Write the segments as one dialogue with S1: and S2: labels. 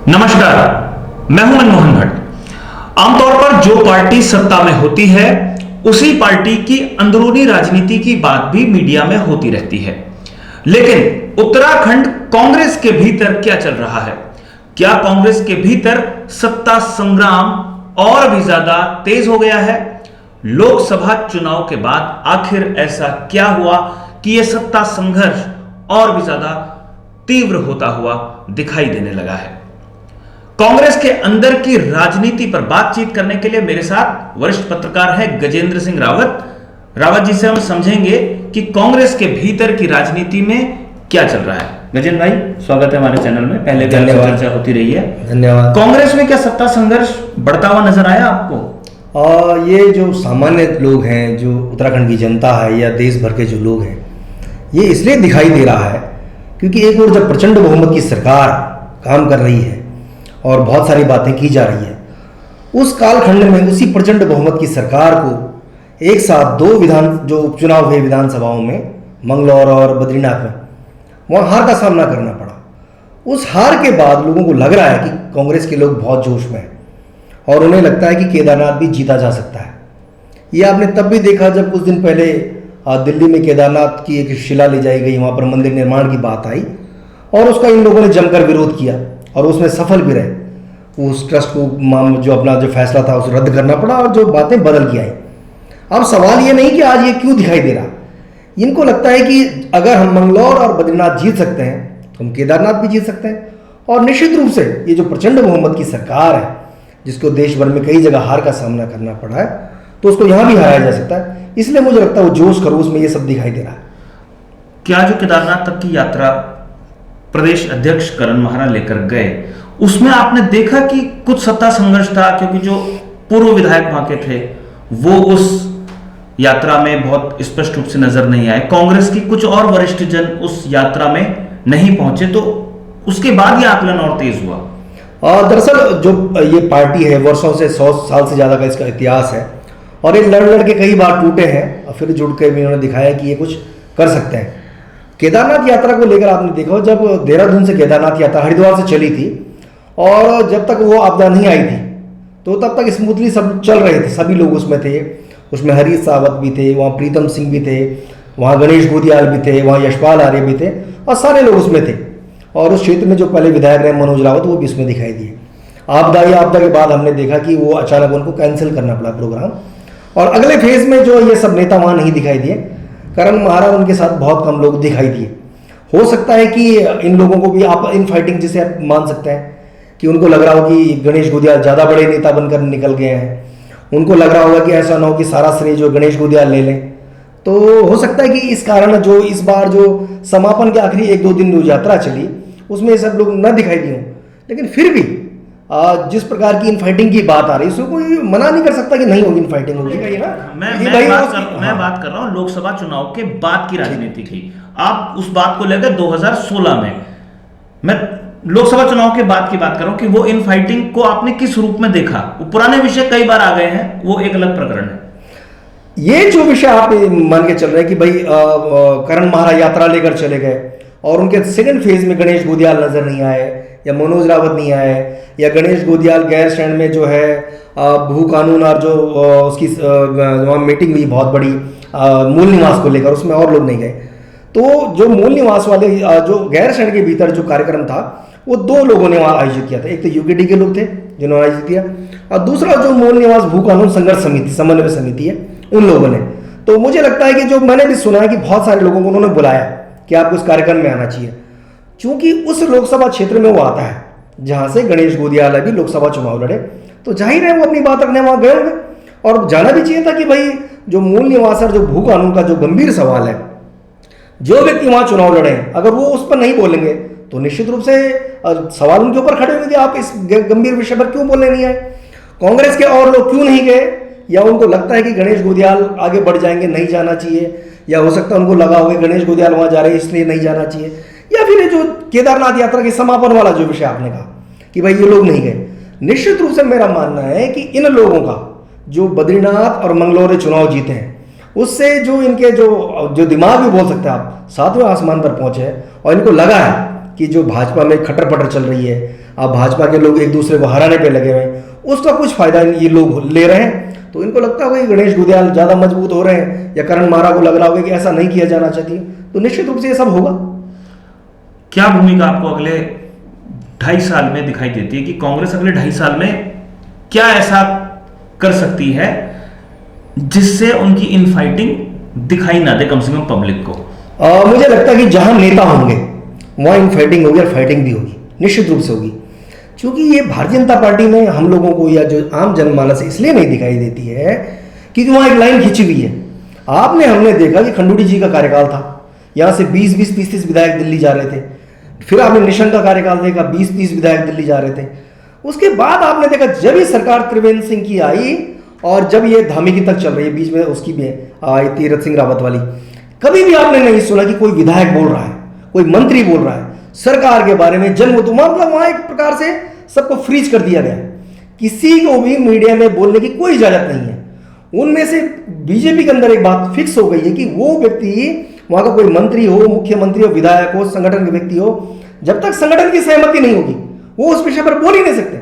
S1: नमस्कार, मैं हूं मनमोहन भट्ट। आमतौर पर जो पार्टी सत्ता में होती है उसी पार्टी की अंदरूनी राजनीति की बात भी मीडिया में होती रहती है। लेकिन उत्तराखंड कांग्रेस के भीतर क्या चल रहा है? क्या कांग्रेस के भीतर सत्ता संग्राम और भी ज्यादा तेज हो गया है? लोकसभा चुनाव के बाद आखिर ऐसा क्या हुआ कि यह सत्ता संघर्ष और भी ज्यादा तीव्र होता हुआ दिखाई देने लगा है? कांग्रेस के अंदर की राजनीति पर बातचीत करने के लिए मेरे साथ वरिष्ठ पत्रकार हैं गजेंद्र सिंह रावत जी से हम समझेंगे कि कांग्रेस के भीतर की राजनीति में क्या चल रहा है। गजेंद्र भाई, स्वागत है हमारे चैनल में। पहले भी चर्चा होती रही है।
S2: धन्यवाद।
S1: कांग्रेस में क्या सत्ता संघर्ष बढ़ता हुआ नजर आया आपको?
S2: ये जो सामान्य लोग हैं, जो उत्तराखंड की जनता है या देश भर के जो लोग हैं, ये इसलिए दिखाई दे रहा है क्योंकि एक और जब प्रचंड बहुमत की सरकार काम कर रही है और बहुत सारी बातें की जा रही है, उस कालखंड में उसी प्रचंड बहुमत की सरकार को एक साथ दो जो उपचुनाव हुए विधानसभाओं में, मंगलौर और बद्रीनाथ में, वहाँ हार का सामना करना पड़ा। उस हार के बाद लोगों को लग रहा है कि कांग्रेस के लोग बहुत जोश में हैं और उन्हें लगता है कि केदारनाथ भी जीता जा सकता है। ये आपने तब भी देखा जब कुछ दिन पहले दिल्ली में केदारनाथ की एक शिला ले जाई गई, वहाँ पर मंदिर निर्माण की बात आई और उसका इन लोगों ने जमकर विरोध किया और उसमें सफल भी रहे। उस ट्रस्ट को जो अपना जो फैसला था उसे रद्द करना पड़ा और जो बातें बदल के आई। अब सवाल ये नहीं कि आज ये क्यों दिखाई दे रहा, इनको लगता है कि अगर हम मंगलौर और बद्रीनाथ जीत सकते हैं तो हम केदारनाथ भी जीत सकते हैं। और निश्चित रूप से ये जो प्रचंड बहुमत की सरकार है, जिसको देश भर में कई जगह हार का सामना करना पड़ा है, तो उसको यहाँ भी हराया जा सकता है। इसलिए मुझे लगता है वो जोश खरोश में ये सब दिखाई दे रहा है।
S1: क्या जो केदारनाथ तक की यात्रा प्रदेश अध्यक्ष करण महारा लेकर गए, उसमें आपने देखा कि कुछ सत्ता संघर्ष था? क्योंकि जो पूर्व विधायक वहां के थे वो उस यात्रा में बहुत स्पष्ट रूप से नजर नहीं आए। कांग्रेस की कुछ और वरिष्ठ जन उस यात्रा में नहीं पहुंचे, तो उसके बाद ये आकलन और तेज हुआ।
S2: दरअसल जो ये पार्टी है, वर्षों से 100 साल से ज्यादा का इसका इतिहास है और ये लड़ के कई बार टूटे हैं और फिर जुड़ के भी इन्होंने दिखाया कि ये कुछ कर सकते हैं। केदारनाथ यात्रा को लेकर आपने देखा, जब देहरादून से केदारनाथ यात्रा हरिद्वार से चली थी और जब तक वो आपदा नहीं आई थी तो तब तक स्मूथली सब चल रहे थे, सभी लोग उसमें थे। उसमें हरीश सावत भी थे, वहाँ प्रीतम सिंह भी थे, वहाँ गणेश गोदियाल भी थे, वहाँ यशपाल आर्य भी थे और सारे लोग उसमें थे। और उस क्षेत्र में जो पहले विधायक रहे मनोज रावत, वो भी इसमें दिखाई दिए। आपदा के बाद हमने देखा कि वो अचानक उनको कैंसिल करना पड़ा प्रोग्राम और अगले फेज में जो ये सब नेता वहाँ नहीं दिखाई दिए। करण महाराज उनके साथ बहुत कम लोग दिखाई दिए। हो सकता है कि इन लोगों को भी आप इन फाइटिंग जिसे आप मान सकते हैं कि उनको लग रहा हो कि गणेश गोदियाल ज़्यादा बड़े नेता बनकर निकल गए हैं। उनको लग रहा होगा कि ऐसा ना हो कि सारा श्रेय जो गणेश गोदियाल ले लें। तो हो सकता है कि इस कारण जो इस बार जो समापन के आखिरी 1-2 दिन जो यात्रा चली उसमें ये सब लोग न दिखाई दिए हों। लेकिन फिर भी जिस प्रकार की इन फाइटिंग की बात आ रही है, उसको कोई मना नहीं कर सकता कि नहीं होगी, इन फाइटिंग होगी।
S1: मैं बात कर रहा हूं लोकसभा चुनाव के बाद की राजनीति की। आप उस बात को लेकर 2016 में, मैं लोकसभा चुनाव के बाद की बात कर रहा हूं कि वो इन फाइटिंग को आपने किस रूप में देखा? वो पुराने विषय कई बार आ गए हैं, वो एक अलग प्रकरण है।
S2: ये जो विषय आप मान के चल रहे हैं कि भाई करण महाराज यात्रा लेकर चले गए और उनके सेकंड फेज में गणेश गोदियाल नजर नहीं आए या मनोज रावत नहीं आए या गणेश गोदियाल गैर स्टैंड में जो है भू कानून और जो उसकी वहाँ मीटिंग हुई बहुत बड़ी मूल निवास को लेकर, उसमें और लोग नहीं गए। तो जो मूल निवास वाले जो गैर स्टैंड के भीतर जो कार्यक्रम था वो 2 लोगों ने वहाँ आयोजित किया था। एक तो यूकेडी के लोग थे जिन्होंने आयोजित किया और दूसरा जो मूल निवास भू कानून संघर्ष समिति समन्वय समिति है, उन लोगों ने। तो मुझे लगता है कि जो मैंने भी सुना है कि बहुत सारे लोगों को उन्होंने बुलाया कि आपको इस कार्यक्रम में आना चाहिए, क्योंकि उस लोकसभा क्षेत्र में वो आता है जहां से गणेश गोदियाल भी लोकसभा चुनाव लड़े। तो जाहिर है वो अपनी बात रखने वहां गए होंगे और जाना भी चाहिए था कि भाई जो मूल निवास और जो भू कानून का जो गंभीर सवाल है, जो व्यक्ति वहां चुनाव लड़े हैं, अगर वो उस पर नहीं बोलेंगे तो निश्चित रूप से सवाल उनके ऊपर खड़े होंगे कि आप इस गंभीर विषय पर क्यों बोलने नहीं आए। कांग्रेस के और लोग क्यों नहीं गए, या उनको लगता है कि गणेश गोदियाल आगे बढ़ जाएंगे, नहीं जाना चाहिए, या हो सकता है उनको लगा होगा गणेश गोदियाल वहां जा रहे हैं इसलिए नहीं जाना चाहिए, या फिर जो केदारनाथ यात्रा के समापन वाला जो विषय आपने कहा कि भाई ये लोग नहीं गए। निश्चित रूप से मेरा मानना है कि इन लोगों का जो बद्रीनाथ और मंगलौर चुनाव जीते हैं, उससे जो इनके जो दिमाग भी बोल सकते हैं आप 7वें आसमान पर पहुंचे हैं और इनको लगा है कि जो भाजपा में खटर पटर चल रही है, अब भाजपा के लोग एक दूसरे को हराने पे लगे हुए हैं, उसका कुछ फायदा ये लोग ले रहे हैं। तो इनको लगता होगा कि गणेश गुदियाल ज़्यादा मजबूत हो रहे हैं, या करण मारा को लग रहा होगा कि ऐसा नहीं किया जाना चाहिए, तो निश्चित रूप से ये सब होगा।
S1: क्या भूमिका आपको अगले 2.5 साल में दिखाई देती है कि कांग्रेस अगले 2.5 साल में क्या ऐसा कर सकती है जिससे उनकी इनफाइटिंग दिखाई ना दे कम से कम पब्लिक को?
S2: मुझे लगता है कि जहां नेता होंगे वहां इनफाइटिंग होगी और फाइटिंग भी होगी, निश्चित रूप से होगी। क्योंकि ये भारतीय जनता पार्टी में हम लोगों को या जो आम जनमानस इसलिए नहीं दिखाई देती है क्योंकि वहां एक लाइन खींची हुई है। हमने देखा कि खंडूड़ी जी का कार्यकाल था, यहाँ से 20-20, 30-30 विधायक दिल्ली जा रहे थे। फिर आपने निशंक का कार्यकाल देखा, 20-30 विधायक दिल्ली जा रहे थे। उसके बाद आपने देखा जब ये सरकार त्रिवेंद्र सिंह की आई और जब ये धामी तक चल रही है, बीच में उसकी भी आई तीरथ सिंह रावत वाली, कभी भी आपने नहीं सुना कि कोई विधायक बोल रहा है, कोई मंत्री बोल रहा है सरकार के बारे में जन्म, मतलब वहां एक प्रकार से सबको फ्रीज कर दिया गया। किसी को भी मीडिया में बोलने की कोई इजाजत नहीं है। उनमें से बीजेपी के अंदर एक बात फिक्स हो गई है कि वो व्यक्ति, वहां का कोई मंत्री हो, मुख्यमंत्री हो, विधायक हो, संगठन के व्यक्ति हो, जब तक संगठन की सहमति नहीं होगी वो उस विषय पर बोल ही नहीं सकते।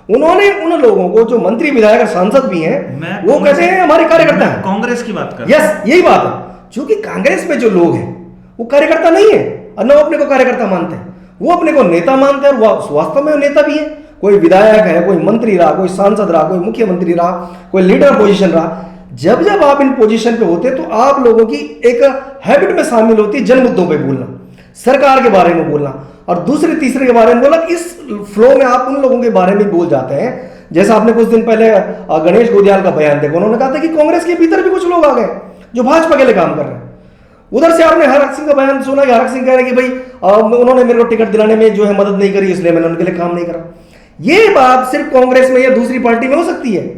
S2: उन्होंने उन लोगों को जो मंत्री, विधायक और सांसद भी हैं, वो कहते हैं हमारे कार्यकर्ता हैं।
S1: कांग्रेस की बात कर,
S2: यस, यही बात है। क्योंकि कांग्रेस में जो लोग हैं वो कार्यकर्ता नहीं है और न अपने को कार्यकर्ता मानते हैं, वो अपने को नेता मानते हैं। और वो वास्तव में नेता भी है, कोई विधायक है, कोई मंत्री रहा, कोई सांसद रहा, कोई मुख्यमंत्री रहा, कोई लीडर पोजीशन रहा। जब जब आप इन पोजीशन पे होते तो आप लोगों की एक हैबिट में शामिल होती है जन मुद्दों पे बोलना, सरकार के बारे में बोलना, और दूसरे तीसरे के बारे में बोला। इस फ्लो में आप उन लोगों के बारे में बोल जाते हैं। जैसा आपने कुछ दिन पहले गणेश गोदियाल का बयान देखा, उन्होंने कहा था कि कांग्रेस के भीतर भी कुछ लोग आ गए जो भाजपा के लिए काम कर रहे हैं। उधर से आपने हरक सिंह का बयान सुना कि हरक सिंह कह रहे हैं कि भाई उन्होंने मेरे को टिकट दिलाने में जो है मदद नहीं करी, इसलिए मैंने उनके लिए काम नहीं करा। ये बात सिर्फ कांग्रेस में या दूसरी पार्टी में हो सकती है।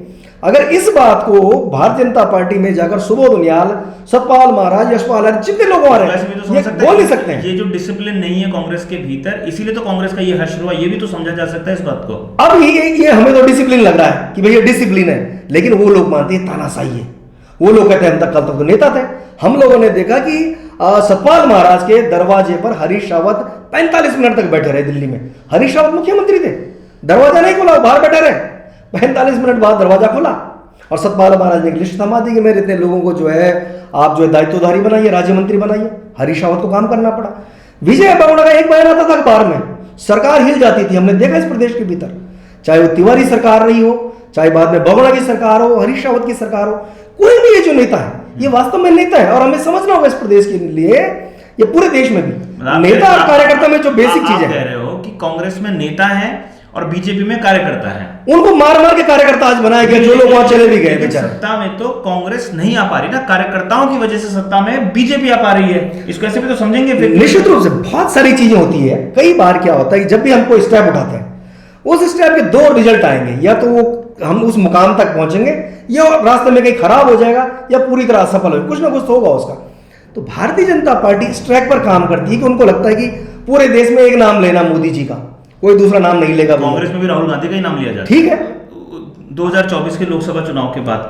S2: अगर इस बात को भारतीय जनता पार्टी में जाकर सुबोध उनियाल, सतपाल महाराज, यशपाल, जितने लोग आ रहे हैं बोल नहीं सकते हैं।
S1: ये जो डिसिप्लिन नहीं है कांग्रेस के भीतर, इसीलिए तो कांग्रेस का ये हश्र हुआ, ये भी तो समझा जा सकता है इस बात को।
S2: अब ये हमें तो डिसिप्लिन लग रहा है कि भैया डिसिप्लिन है, लेकिन वो लोग मानते हैं तानाशाही है। वो लोग कहते हैं हम तक कल तक तो नेता थे। हम लोगों ने देखा कि सतपाल महाराज के दरवाजे पर हरीश रावत 45 मिनट तक बैठे रहे दिल्ली में। हरीश रावत मुख्यमंत्री थे, दरवाजा नहीं खोला, बाहर बैठे रहे। 45 मिनट बाद दरवाजा खोला और सतपाल महाराज ने एक लिस्ट थमा दी कि मेरे इतने लोगों को जो है आप जो है दायित्वधारी बनाइए, राज्य मंत्री बनाइए। हरीश रावत को काम करना पड़ा। विजय बरोड़ा का एक बयान आता था अखबार में, सरकार हिल जाती थी। हमने देखा इस प्रदेश के भीतर, चाहे वो तिवारी सरकार रही हो, चाहे बाद में बरोड़ा की सरकार हो, हरीश रावत की सरकार हो, कोई भी ये जो नेता है ये वास्तव में नेता है। और हमें समझना होगा इस प्रदेश के लिए, ये पूरे देश में भी नेता और कार्यकर्ता में जो बेसिक चीजें
S1: कह रहे हो कि कांग्रेस में नेता है और बीजेपी में कार्यकर्ता है,
S2: उनको मार मार के कार्यकर्ता आज बनाया गया, जो लोग वहां चले भी गए।
S1: सत्ता में तो कांग्रेस नहीं आ पा रही ना, कार्यकर्ताओं की वजह से सत्ता में बीजेपी आ पा रही है। इसको ऐसे भी तो समझेंगे फिर।
S2: निश्चित रूप से बहुत सारी चीजें होती है। कई बार क्या होता है कि जब भी हम कोई स्टेप उठाते हैं उस स्टेप के दो रिजल्ट आएंगे, या तो वो हम उस मुकाम तक पहुंचेंगे या रास्ते में कहीं खराब हो जाएगा या पूरी तरह असफल हो, कुछ ना कुछ तो होगा उसका। तो भारतीय जनता पार्टी इस ट्रैक पर काम करती है कि उनको लगता है कि पूरे देश में एक नाम लेना मोदी जी का, कोई दूसरा नाम नहीं लेगा।
S1: कांग्रेस में भी राहुल गांधी का ही नाम लिया जाता है।
S2: ठीक है,
S1: 2024 के लोकसभा चुनाव के बाद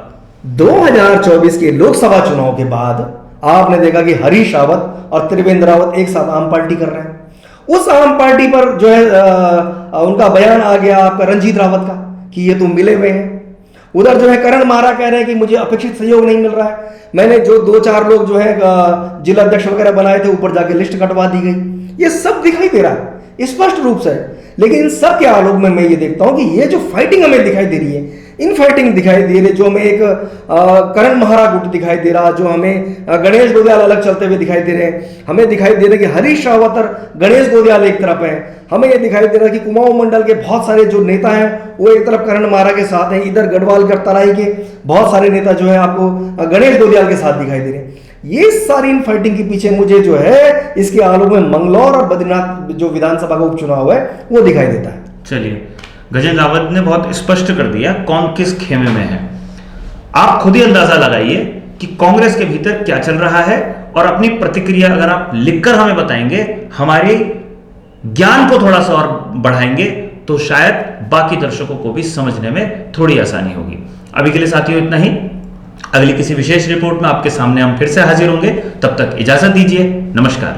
S2: 2024 के लोकसभा चुनाव के बाद आपने देखा कि हरीश रावत और त्रिवेंद्र रावत एक साथ आम पार्टी कर रहे हैं। उस आम पार्टी पर जो है उनका बयान आ गया आपका रंजीत रावत का कि ये तो मिले हुए हैं। उधर जो है करण मारा कह रहे हैं कि मुझे अपेक्षित सहयोग नहीं मिल रहा है, मैंने जो 2-4 लोग जो है जिला अध्यक्ष वगैरह बनाए थे ऊपर जाके लिस्ट कटवा दी गई। ये सब दिखाई दे रहा है स्पष्ट रूप से। लेकिन इन सब के आलोक में मैं ये देखता हूं कि ये जो फाइटिंग हमें दिखाई दे रही है, इन फाइटिंग दिखाई दे रही, जो हमें एक करण महारा गुट दिखाई दे रहा, जो हमें गणेश गोदियाल अलग चलते हुए दिखाई दे रहे हैं, हमें दिखाई दे रहा है कि हरीश रावत और गणेश गोदियाल एक तरफ है, हमें ये दिखाई दे रहा है कि कुमाऊं मंडल के बहुत सारे जो नेता हैं वो एक तरफ करण महारा के साथ हैं, इधर गढ़वाल कर तराई के बहुत सारे नेता जो है आपको गणेश गोदियाल के साथ दिखाई दे रहे हैं। ये सारी इन फाइटिंग के पीछे मुझे जो है इसके आलोक में मंगलौर और बद्रीनाथ जो विधानसभा का उपचुनाव है वो दिखाई देता है।
S1: चलिए, गजेंद्र रावत ने बहुत स्पष्ट कर दिया कौन किस खेमे में है। आप खुद ही अंदाजा लगाइए कि कांग्रेस के भीतर क्या चल रहा है, और अपनी प्रतिक्रिया अगर आप लिखकर हमें बताएंगे, हमारे ज्ञान को थोड़ा सा और बढ़ाएंगे, तो शायद बाकी दर्शकों को भी समझने में थोड़ी आसानी होगी। अभी के लिए साथियों इतना ही। अगली किसी विशेष रिपोर्ट में आपके सामने हम फिर से हाजिर होंगे। तब तक इजाजत दीजिए। नमस्कार।